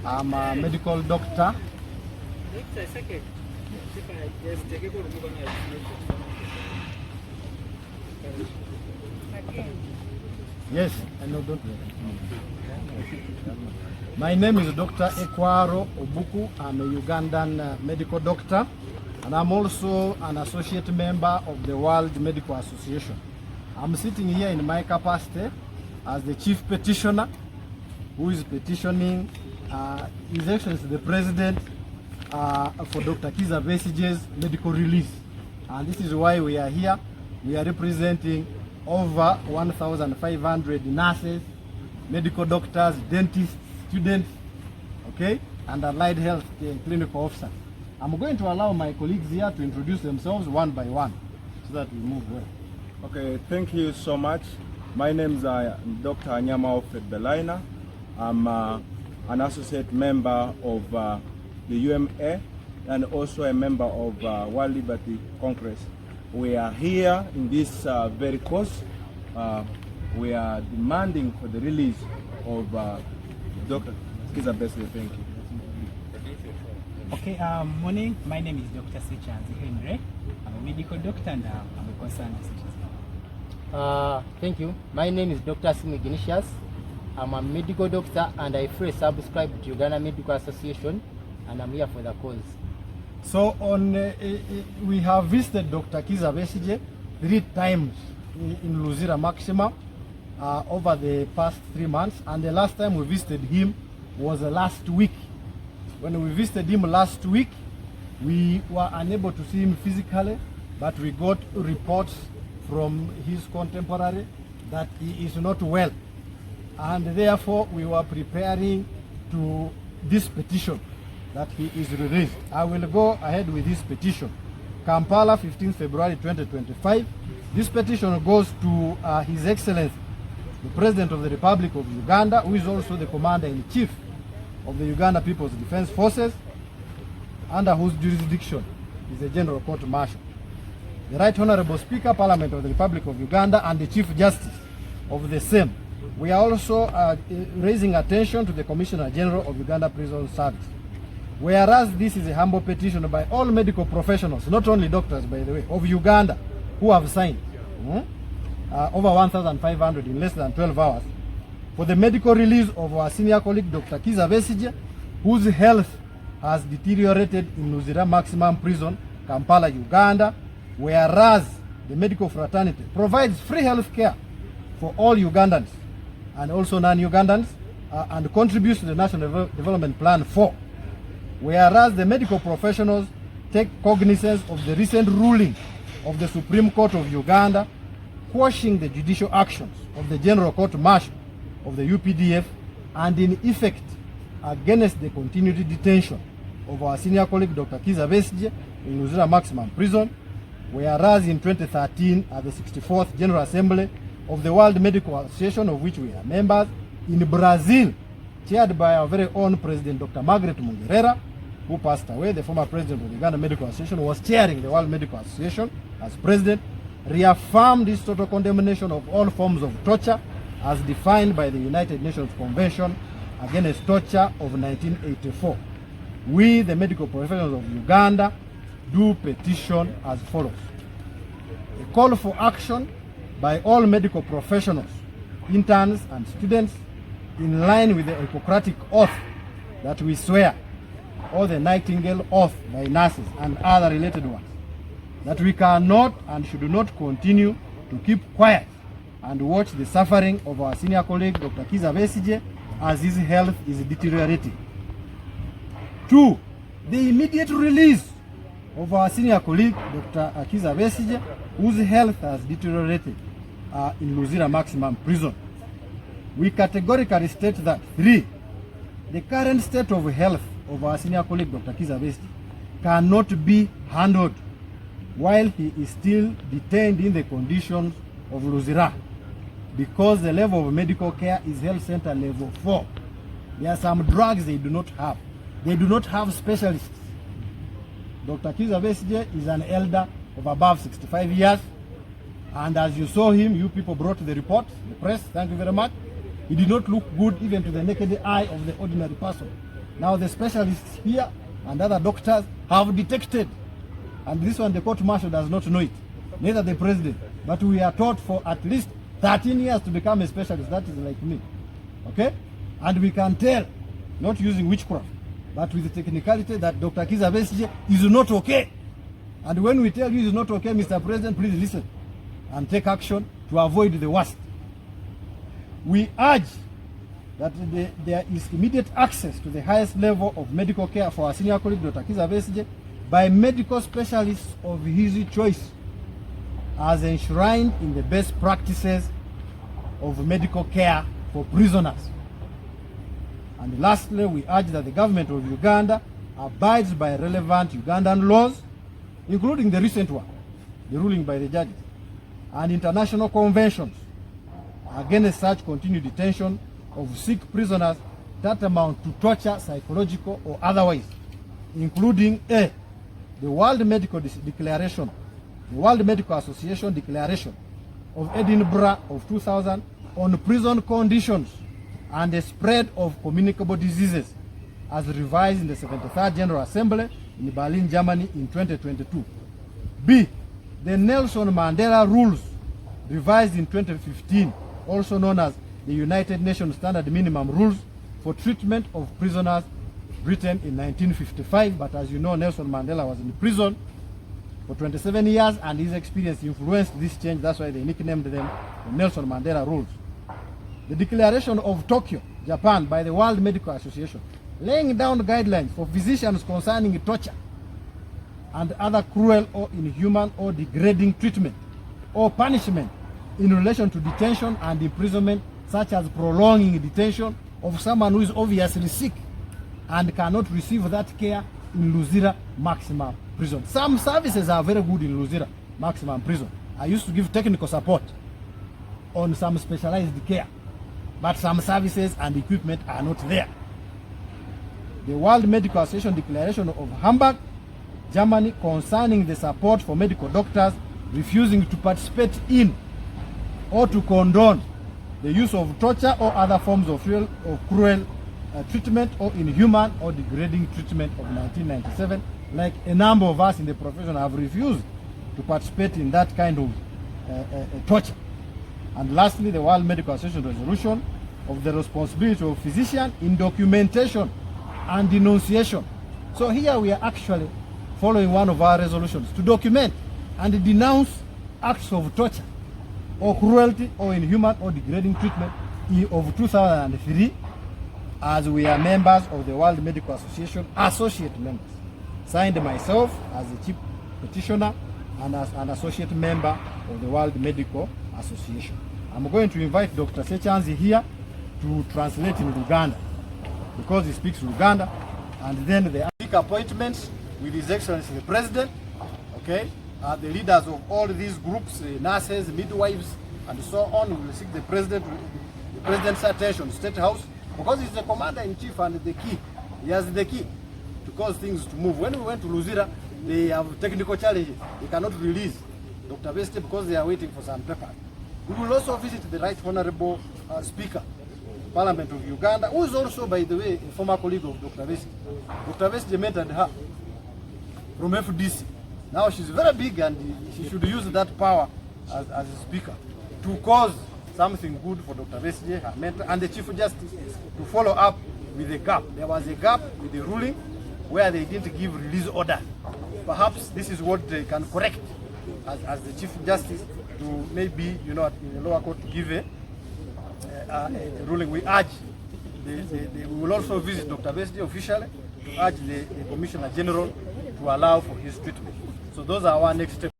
I'm a medical doctor. Yes, I know, don't worry. My name is Dr. Ekwaro Obuku. I'm a Ugandan medical doctor, and I'm also an associate member of the World Medical Association. I'm sitting here in my capacity as the chief petitioner who is petitioning His Excellency the President for Dr. Kizza Besigye's medical release. And this is why we are here. We are representing over 1,500 nurses, medical doctors, dentists, students, okay, and allied health clinical officers. I'm going to allow my colleagues here to introduce themselves one by one so that we move well. Okay, thank you so much. My name is Dr. Anyama Besigye. I'm an associate member of the UMA and also a member of World Liberty Congress. We are here in this very cause. We are demanding for the release of Dr. Kizza Besigye. Thank you. Okay, morning. My name is Dr. Sechanzi Henry. I'm a medical doctor and I'm a concerned citizen. Thank you. My name is Dr. Ignatius. I'm a medical doctor and I fully subscribe to Uganda Medical Association, and I'm here for the cause. So we have visited Dr. Kizza Besigye 3 times in Luzira Maxima over the past 3 months, and the last time we visited him was last week. When we visited him last week, we were unable to see him physically, but we got reports from his contemporary that he is not well, and therefore we were preparing to this petition that he is released. I will go ahead with this petition. Kampala, 15 February 2025. This petition goes to His Excellency the President of the Republic of Uganda, who is also the Commander-in-Chief of the Uganda People's Defense Forces, under whose jurisdiction is the General Court Martial, the Right Honorable Speaker, Parliament of the Republic of Uganda, and the Chief Justice of the same. We are also raising attention to the Commissioner General of Uganda Prison Service. Whereas this is a humble petition by all medical professionals, not only doctors, by the way, of Uganda, who have signed over 1,500 in less than 12 hours, for the medical release of our senior colleague, Dr. Kizza Besigye, whose health has deteriorated in Luzira Maximum Prison, Kampala, Uganda, whereas the medical fraternity provides free health care for all Ugandans and also non-Ugandans and contributes to the National Development Plan 4. Whereas the medical professionals take cognizance of the recent ruling of the Supreme Court of Uganda quashing the judicial actions of the General Court Martial of the UPDF and in effect against the continued detention of our senior colleague Dr. Kizza Besigye in Luzira Maximum Prison, whereas in 2013 at the 64th General Assembly of the World Medical Association, of which we are members, in Brazil, chaired by our very own President Dr. Margaret Mungerera, who passed away, the former president of the Uganda Medical Association, was chairing the World Medical Association as president, reaffirmed his total condemnation of all forms of torture as defined by the United Nations Convention Against Torture of 1984. We, the medical professionals of Uganda, do petition as follows. A call for action by all medical professionals, interns and students, in line with the Hippocratic Oath that we swear, or the Nightingale Oath by nurses and other related ones, that we cannot and should not continue to keep quiet and watch the suffering of our senior colleague Dr. Kizza Besigye as his health is deteriorating. 2. The immediate release of our senior colleague Dr. Kizza Besigye, whose health has deteriorated in Luzira Maximum Prison. We categorically state that 3. The current state of health of our senior colleague Dr. Kizza Besigye cannot be handled while he is still detained in the conditions of Luzira, because the level of medical care is health center level 4. There are some drugs they do not have. They do not have specialists. Dr. Kizza Besigye is an elder of above 65 years, and as you saw him, you people brought the report, the press, thank you very much. He did not look good even to the naked eye of the ordinary person. Now the specialists here and other doctors have detected, and this one the court-martial does not know it, neither the president, but we are taught for at least 13 years to become a specialist. That is like me, okay? And we can tell, not using witchcraft, but with the technicality, that Dr. Kizza Besigye is not okay. And when we tell you he is not okay, Mr. President, please listen and take action to avoid the worst. We urge that there is immediate access to the highest level of medical care for our senior colleague, Dr. Kizza Besigye, by medical specialists of his choice, as enshrined in the best practices of medical care for prisoners. And lastly, we urge that the government of Uganda abides by relevant Ugandan laws, including the recent one, the ruling by the judges, and international conventions against such continued detention of sick prisoners that amount to torture, psychological or otherwise, including the World Medical Declaration, the World Medical Association Declaration of Edinburgh of 2000 on prison conditions and the spread of communicable diseases, as revised in the 73rd General Assembly in Berlin, Germany in 2022. B, the Nelson Mandela Rules, revised in 2015, also known as the United Nations Standard Minimum Rules for Treatment of Prisoners, written in 1955. But as you know, Nelson Mandela was in prison for 27 years, and his experience influenced this change. That's why they nicknamed them the Nelson Mandela Rules. The Declaration of Tokyo, Japan, by the World Medical Association, laying down guidelines for physicians concerning torture and other cruel or inhuman or degrading treatment or punishment in relation to detention and imprisonment, such as prolonging detention of someone who is obviously sick and cannot receive that care in Luzira Maximum Prison. Some services are very good in Luzira Maximum Prison. I used to give technical support on some specialized care, but some services and equipment are not there. The World Medical Association Declaration of Hamburg, Germany, concerning the support for medical doctors refusing to participate in or to condone the use of torture or other forms of cruel treatment or inhuman or degrading treatment of 1997. Like a number of us in the profession have refused to participate in that kind of torture. And lastly, the World Medical Association resolution of the responsibility of physician in documentation and denunciation. So here we are actually following one of our resolutions to document and denounce acts of torture or cruelty or inhuman or degrading treatment of 2003, as we are members of the World Medical Association, associate members. Signed myself as the chief petitioner and as an associate member of the World Medical Association. I'm going to invite Dr. Sechanzi here to translate in Luganda, because he speaks Luganda, and then the appointments with His Excellency the President, okay, the leaders of all these groups, nurses, midwives, and so on. We will seek the President's attention, State House, because he's the Commander-in-Chief and the key. He has the key to cause things to move. When we went to Luzira, they have technical challenges. They cannot release Dr. Besigye because they are waiting for some papers. We will also visit the Right Honorable Speaker, Parliament of Uganda, who is also, by the way, a former colleague of Dr. Besigye. Dr. Besigye mentored her from FDC. Now she's very big, and she should use that power as a speaker to cause something good for Dr. Besigye, her mentor, and the Chief Justice to follow up with the gap. There was a gap with the ruling where they didn't give release order. Perhaps this is what they can correct as the Chief Justice, to maybe, you know, in the lower court to give a ruling. We urge, we will also visit Dr. Besigye officially to urge the Commissioner General to allow for his treatment. So those are our next steps.